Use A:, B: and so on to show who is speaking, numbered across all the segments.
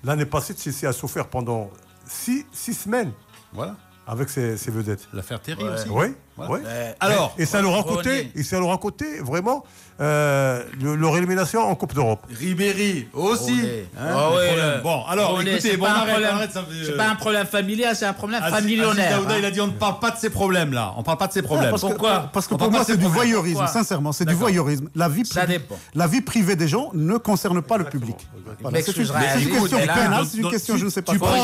A: L'année passée, Chelsea a souffert pendant 6 semaines.
B: Voilà.
A: Avec ses vedettes.
B: L'affaire Terry aussi.
A: Oui.
B: Voilà.
A: Oui.
B: Alors,
A: et ça leur a coûté, vraiment leur élimination en Coupe d'Europe.
B: Ribéry aussi.
C: Bon,
B: alors, écoutez,
C: on arrête. C'est pas un problème familial, c'est un problème familionnaire.
B: Il a dit on ne parle pas de ces problèmes-là. On ne parle pas de ces problèmes.
C: Pourquoi?
D: Parce que pour moi, c'est du voyeurisme. Sincèrement, c'est du voyeurisme. La vie privée des gens ne concerne pas le public.
C: C'est une
D: question pénale, c'est une question, je ne sais pas.
B: Tu prends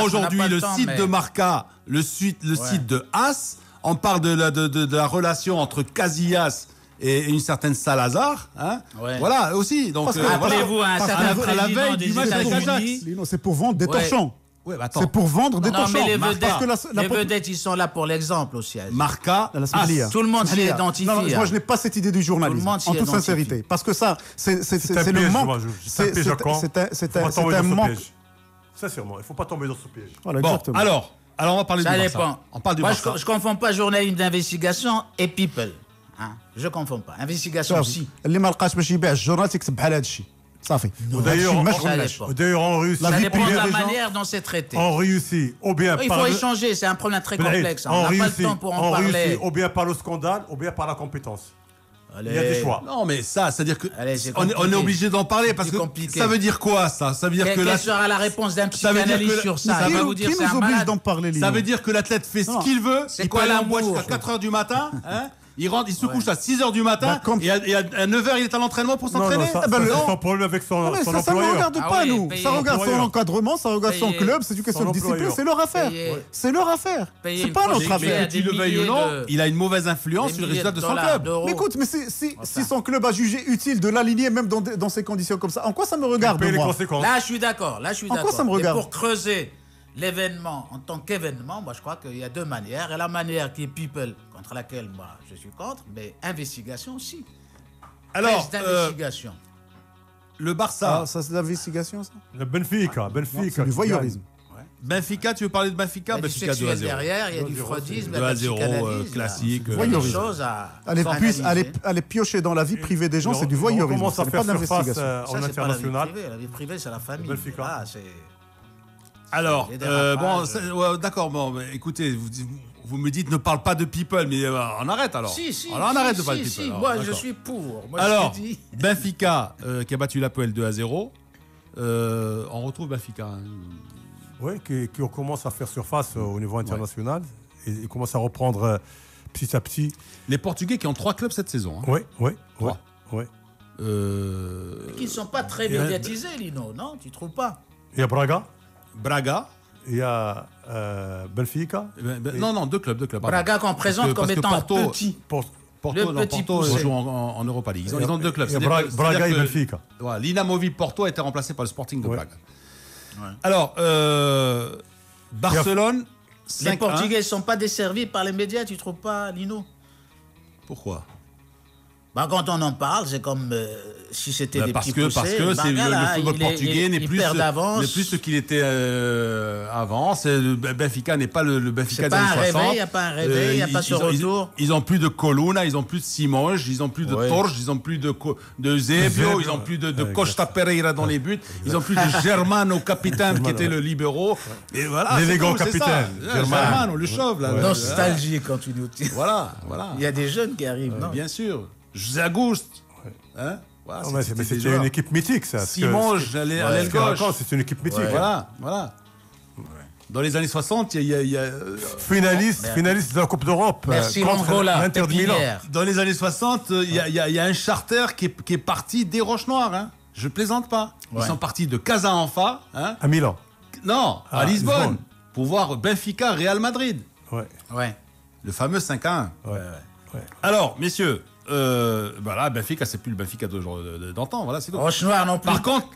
B: aujourd'hui le site de Marca, le site de As. On parle de la relation entre Casillas et une certaine Salazar. Hein. Voilà, aussi. Donc,
C: rappelez-vous un certain président des États-Unis.
D: C'est pour vendre des torchons. C'est pour vendre des torchons.
C: Mais les vedettes, ils sont là pour l'exemple aussi.
B: Marca,
C: tout le monde s'y identifie.
D: Moi, je n'ai pas cette idée du journalisme, en toute sincérité. Parce que ça, c'est le manque. C'est un manque.
A: Sincèrement, il ne faut pas tomber dans ce piège.
B: Bon, alors, on va parler du Barça. Ça dépend. On parle du Barça.
C: Moi, je ne confonds pas journalisme d'investigation et people. Je ne confonds pas. Investigation aussi.
D: اللي ما لقاش باش يبيع الجورنال تكتب بحال هذا الشيء صافي.
A: D'ailleurs, en Russie,
C: ça dépend de la manière dont c'est traité.
A: En Russie, ou bien
C: il faut échanger, c'est un problème très complexe. On n'a pas le temps pour en parler.
A: Ou bien par le scandale, ou bien par la compétence. Il y a des choix.
B: Non, mais ça, c'est-à-dire que on est obligé d'en parler parce que ça veut dire quoi, ça? Ça veut dire que
C: quelle sera la réponse d'un psychanalyste sur ça?
D: Qui nous oblige d'en parler?
B: Ça veut dire que l'athlète fait ce qu'il veut. Il peut aller en boîte jusqu'à 4h du matin. Il rentre, il se couche à 6h du matin et à 9h, il est à l'entraînement pour s'entraîner.
A: C'est son problème avec son employeur.
D: Ça ne regarde pas, nous. Ça regarde son encadrement, ça regarde son club, c'est une question de discipline, c'est leur affaire. C'est leur affaire. C'est pas notre affaire.
B: Tu le veuilles ou non, il a une mauvaise influence sur le résultat de son club.
D: Mais écoute, mais si son club a jugé utile de l'aligner même dans ces conditions comme ça, en quoi ça me regarde, moi?
C: Là, je suis d'accord.
D: En quoi ça me regarde?
C: Pour creuser l'événement en tant qu'événement, moi je crois qu'il y a deux manières. Et la manière qui est people, contre laquelle moi je suis contre, mais investigation aussi.
B: Alors,
C: d'investigation.
B: Le Barça.
D: Ça c'est de l'investigation, ça?
A: Le Benfica.
D: C'est du voyeurisme.
B: Benfica, tu veux parler de Benfica?
C: Il y a du sexuel derrière, il y a du freudisme,
B: 2-0 classique.
D: Aller piocher dans la vie privée des gens, c'est du voyeurisme.
A: On commence à faire surface en international.
C: La vie privée, c'est la famille.
A: Benfica.
B: Alors, d'accord, bon, écoutez, vous me dites ne parle pas de people, mais on arrête alors. On arrête de parler de people.
C: Moi, je suis pour.
B: Alors, Benfica qui a battu l'Apoel 2-0. On retrouve Benfica.
A: Oui, qui commence à faire surface au niveau international et commence à reprendre petit à petit.
B: Les Portugais qui ont 3 clubs cette saison.
A: Oui.
C: Qui ne sont pas très médiatisés, Lino, non? Tu ne trouves pas?
A: Il y a Braga.
D: Il y a
A: Benfica.
B: Non, deux clubs.
C: Braga qu'on présente comme étant petit.
B: Porto joue en Europa League. Ils ont deux clubs.
A: Braga et Benfica.
B: L'inamovible Porto a été remplacé par le Sporting de Braga. Alors, Barcelone.
C: Les Portugais ne sont pas desservis par les médias, tu ne trouves pas, Lino?
B: Pourquoi?
C: Quand on en parle, c'est comme si c'était des petits poussés.
B: Parce que le football portugais n'est plus ce qu'il était avant. Benfica n'est pas le Benfica des années 60.
C: Il n'y a pas un réveil, il n'y a pas ce retour.
B: Ils n'ont plus de Coluna, ils n'ont plus de Simonge, ils n'ont plus de Torres, ils n'ont plus de Zebio, ils n'ont plus de Costa Pereira dans les buts, ils n'ont plus de Germano Capitaine qui était le libero. Et voilà,
A: l'élégant capitaine.
B: Germano, le chauve.
C: Nostalgie quand tu nous dis.
B: Voilà.
C: Il y a des jeunes qui arrivent, non?
B: Bien sûr. José Auguste.
A: Mais c'était une équipe mythique, ça.
B: Simonge, à l'aile gauche.
A: C'est une équipe mythique.
B: Voilà. Dans les années 60, il y a
A: finaliste de la Coupe d'Europe.
C: Merci
A: contre l'Inter de Milan.
B: Dans les années 60, il y a un charter qui est parti des Roches-Noires. Je plaisante pas. Ils sont partis de Casa-Anfa.
A: À Milan.
B: Non, à Lisbonne. Pour voir Benfica, Real Madrid.
C: Ouais.
B: Le fameux 5-1. Alors, messieurs. Là, Benfica, c'est plus le Benfica d'antan, voilà, c'est tout.
C: Roche-Noire non plus.
B: Par contre,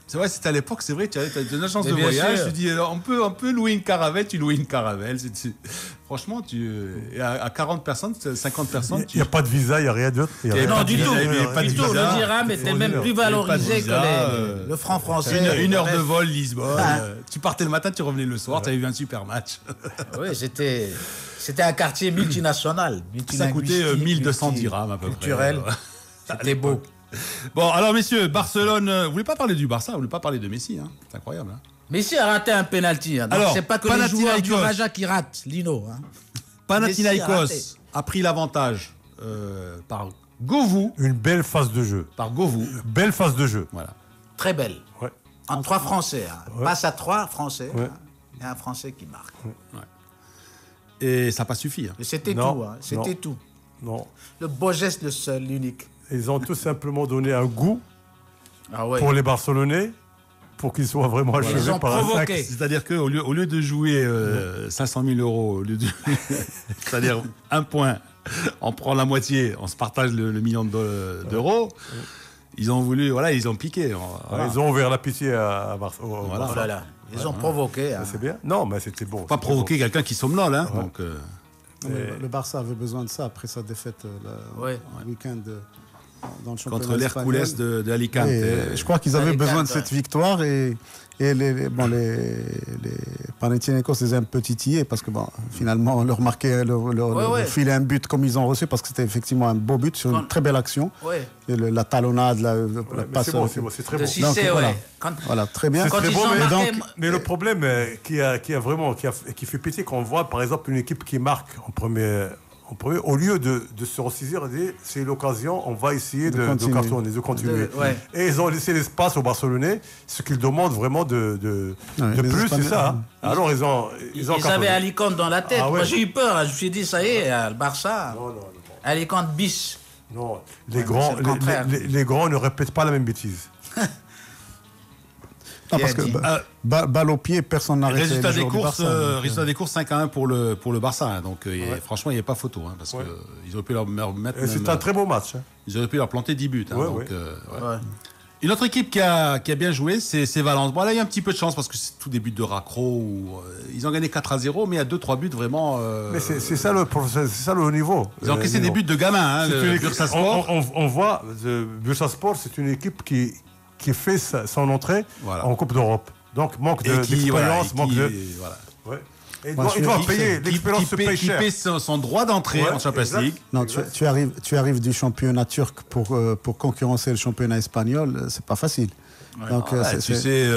B: c'est vrai, c'était à l'époque, c'est vrai, tu as une agence de voyage, tu dis, on peut louer une caravelle, tu loues une caravelle. Franchement, à 40 personnes, 50 personnes.
A: Il n'y a pas de visa, il n'y a rien d'autre.
C: Non, du tout. Le dirham était même plus valorisé que le franc français.
B: Une heure de vol, Lisbonne. Tu partais le matin, tu revenais le soir, tu avais vu un super match.
C: Oui, c'était un quartier multinational.
B: Ça coûtait 1200 dirhams à peu près.
C: Culturel. C'était beau.
B: Bon, alors messieurs, Barcelone, vous voulez pas parler du Barça, vous voulez pas parler de Messi, hein. C'est incroyable. Hein.
C: Messi a raté un penalty. Hein. Alors, c'est pas que les joueurs du Raja qui ratent, Lino. Hein.
B: Panathinaikos a pris l'avantage par Govou.
A: Une belle phase de jeu.
B: Par Govou.
A: Belle phase de jeu.
C: Voilà. Très belle. Ouais. En 3 Français. Hein. Ouais. Passe à 3 Français. Ouais. Hein. Et un Français qui marque. Ouais.
B: Et ça n'a pas suffi. Hein.
C: Et c'était tout. Hein. C'était tout.
A: Non.
C: Le beau geste, le seul, l'unique.
A: Ils ont tout simplement donné un goût pour les Barcelonais pour qu'ils soient vraiment achevés par un sac.
B: C'est-à-dire qu'au lieu de jouer 500 000 euros, c'est-à-dire 1 point, on prend la moitié, on se partage le million d'euros. Ils ont voulu, ils ont piqué.
A: Voilà. Ils ont ouvert la pitié à Barcelone.
C: Voilà. Ils ont provoqué. Hein.
A: C'est bien. Non, mais c'était bon.
B: Pas provoquer quelqu'un qui somnole. Hein, donc,
D: le Barça avait besoin de ça après sa défaite le week-end dans le championnat
B: contre l'Hercules de Alicante.
D: Je crois qu'ils avaient besoin de cette victoire et les Panathinaikos les a un peu titillés parce que finalement on leur filait un but comme ils ont reçu parce que c'était effectivement un beau but sur une très belle action. Et la talonnade, la passe.
A: C'est très bon.
D: Voilà, très bien.
A: C'est très bon, mais le problème qui fait pitié quand on voit par exemple une équipe qui marque en premier, au lieu de se ressaisir, c'est l'occasion, on va essayer de cartonner, de continuer. Et ils ont laissé l'espace aux Barcelonais, ce qu'ils demandent vraiment de plus, c'est ça. Hein. Alors ils
C: avaient Alicante dans la tête. Moi j'ai eu peur, je me suis dit ça y est, le Barça. Non. Alicante bis.
A: Non, les grands ne répètent pas la même bêtise.
D: Non, parce que balle au pied, personne n'a arrêté.
B: Résultat des courses 5-1 pour le Barça. Hein, donc franchement, il n'y a pas photo. Hein, parce qu'ils auraient pu leur mettre.
A: C'est un très beau match. Hein.
B: Ils auraient pu leur planter 10 buts. Hein, Une autre équipe qui a bien joué, c'est Valence. Bon, là, il y a un petit peu de chance parce que c'est tout des buts de raccro. Ils ont gagné 4-0, mais il y a 2-3 buts vraiment.
A: Mais c'est ça le haut niveau.
B: Ils ont encaissé des buts de gamins. Hein, Bursaspor.
A: On voit, Bursaspor, c'est une équipe qui fait son entrée en Coupe d'Europe. Donc, manque d'expérience, Et il doit payer, l'expérience se paye cher.
B: Qui paye son droit d'entrée en Champions League.
D: Non, tu arrives du championnat turc pour concurrencer le championnat espagnol, c'est pas facile. Donc,
B: c'est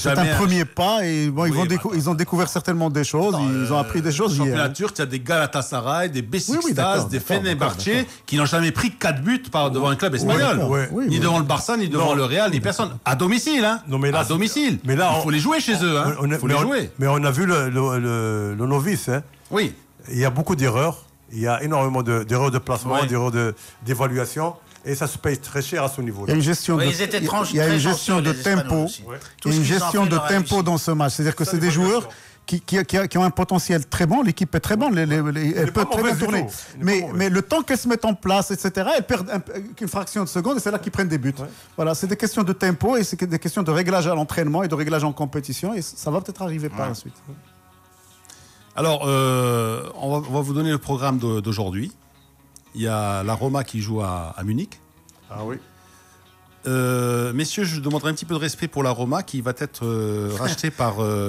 D: un premier pas et ils ont découvert certainement des choses, ils ont appris des choses.
B: Dans le championnat turc, il y a des Galatasaray, des Beşiktaş, des Fenerbahçe qui n'ont jamais pris 4 buts devant un club espagnol. Ni devant le Barça, ni devant le Real, ni personne. À domicile, hein. À domicile. Mais là, il faut les jouer chez eux, hein.
A: Mais on a vu le novice, hein.
B: Oui.
A: Il y a beaucoup d'erreurs. Il y a énormément d'erreurs de placement, d'erreurs d'évaluation. Et ça se paye très cher à ce niveau-là.
D: Il y a une gestion de tempo. Il y a une gestion de tempo dans ce match. C'est-à-dire que c'est des joueurs qui ont un potentiel très bon. L'équipe est très bonne. Elle peut très bien tourner. Mais le temps qu'elles se mettent en place, etc., elles perdent une fraction de seconde et c'est là qu'ils prennent des buts. Voilà, c'est des questions de tempo et c'est des questions de réglage à l'entraînement et de réglage en compétition. Et ça va peut-être arriver par la suite.
B: Alors, on va vous donner le programme d'aujourd'hui. Il y a la Roma qui joue à Munich.
A: Ah oui.
B: Messieurs, je demanderai un petit peu de respect pour la Roma qui va être rachetée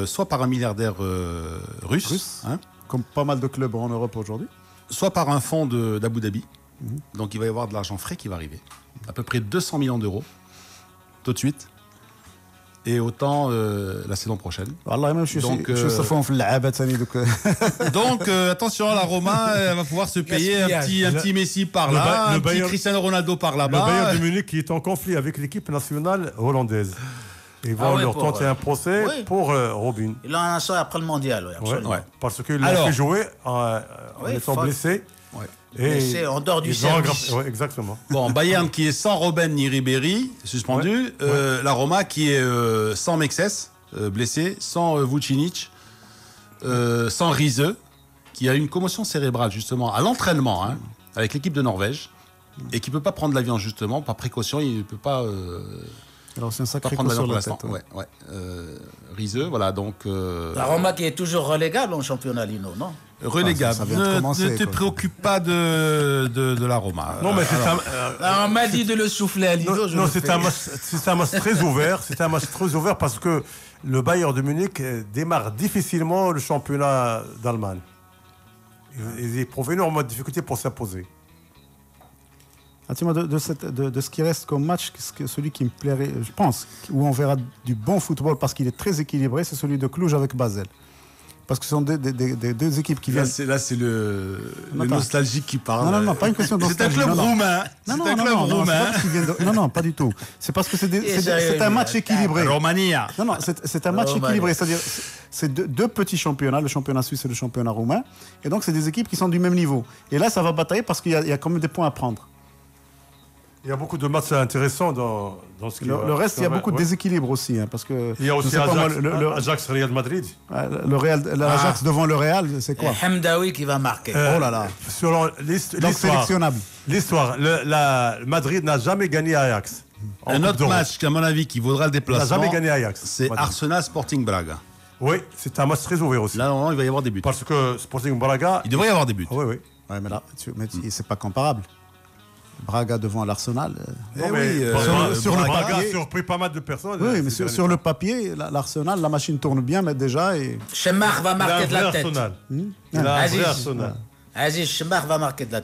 B: soit par un milliardaire russe, hein,
D: comme pas mal de clubs en Europe aujourd'hui,
B: soit par un fonds d'Abu Dhabi. Donc il va y avoir de l'argent frais qui va arriver. À peu près 200 millions d'euros tout de suite. Et autant la saison prochaine. Donc attention, la Roma va pouvoir se payer un petit Messi par là, un petit Cristiano Ronaldo par là-bas.
A: Le Bayern de Munich qui est en conflit avec l'équipe nationale hollandaise. Ils vont leur tenter un procès pour Robin.
C: Il en a ça après le mondial, absolument.
A: Parce qu'ils l'ont fait jouer en étant blessé.
C: Et en dehors du service.
A: Oui, exactement.
B: Bon, Bayern qui est sans Robben ni Ribéry, suspendu. La Roma qui est sans Mexes, blessé, sans Vucinic, sans Riese, qui a une commotion cérébrale justement à l'entraînement avec l'équipe de Norvège et qui ne peut pas prendre l'avion justement, par précaution, il ne peut pas...
D: Alors c'est un sacré
B: coup sur la tête. Riese, voilà donc...
C: La Roma qui est toujours relégable en championnat, Lino, non?
B: Relégable. Ne te préoccupe pas de la Roma.
A: Non, mais
C: on m'a dit de le souffler à Lino.
A: Non, c'est un match très ouvert. C'est un match très ouvert parce que le Bayern de Munich démarre difficilement le championnat d'Allemagne. Ils éprouvent énormément de difficultés pour s'imposer.
D: De ce qui reste comme match, celui qui me plairait, je pense, où on verra du bon football parce qu'il est très équilibré, c'est celui de Cluj avec Basel. Parce que ce sont deux équipes qui viennent.
B: Là, c'est le nostalgique qui parle.
D: Non, pas une question de nostalgie.
B: C'est un club roumain.
D: Non, pas du tout. C'est parce que c'est un match équilibré.
B: Romania.
D: Non, c'est un match équilibré. C'est-à-dire, c'est deux petits championnats, le championnat suisse et le championnat roumain. Et donc, c'est des équipes qui sont du même niveau. Et là, ça va batailler parce qu'il y a quand même des points à prendre.
A: Il y a beaucoup de matchs intéressants dans ce qui
D: Le reste, il y a beaucoup de déséquilibre aussi. Parce que,
A: il y a aussi Ajax Real Madrid.
D: L'Ajax devant le Real, c'est quoi?
C: Hamdaoui qui va marquer.
D: Oh là là.
A: Selon
D: donc sélectionnable.
A: L'histoire, Madrid n'a jamais gagné à Ajax.
B: Un autre match, à mon avis, qui vaudra le déplacement.
A: N'a jamais gagné à Ajax.
B: C'est Arsenal Sporting Braga.
A: Oui, c'est un match très ouvert aussi.
B: Là, normalement, il va y avoir des buts.
A: Parce que Sporting Braga.
B: Il devrait y avoir des buts.
A: Oui.
D: Ouais, mais là, c'est pas comparable. Braga devant l'Arsenal.
A: Sur le Braga a surpris pas mal de personnes.
D: Oui, mais sur le papier, l'Arsenal, la machine tourne bien, mais déjà.
C: Chemar va marquer de la tête.
A: Aziz Chemar
C: va marquer de la tête.